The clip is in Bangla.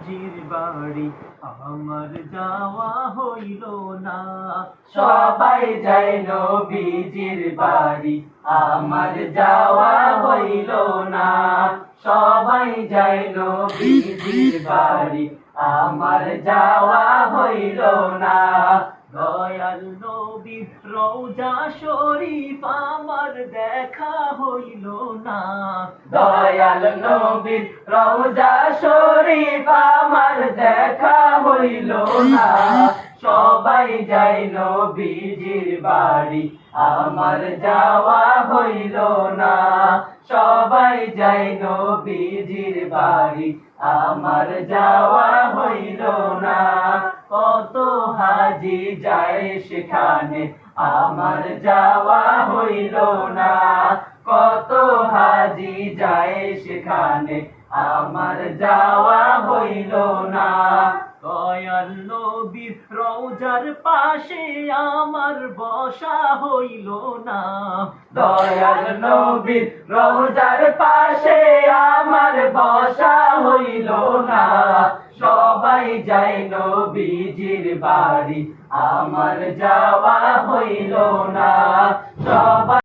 নবীজির বাড়ি আমার যাওয়া হইল না। সবাই যায় নবীজির বাড়ি আমার যাওয়া হইল না। সবাই যায় নবীজির বাড়ি আমার যাওয়া হইল না। দয়াল নবীর রওজা শরীফ আমার দেখা হইল না। দয়াল নবীর রওজা শরীফ আমার দেখা হইল না। সবাই যায় নবীজির বাড়ি আমার যাওয়া হইল না। সবাই যায় নবীজির বাড়ি আমার যাওয়া হইল না। কত হাজি যায় সেখানে আমার যাওয়া হইল না। কত হাজি যায় সেখানে আমার যাওয়া হইল না। দয়াল নবীর রওজার পাশে আমার বসা হইল না। দয়াল নবীর রওজার পাশে আমার বসা হইল না। সবাই যায় নবীজির বাড়ি আমার যাওয়া হইল না। সবাই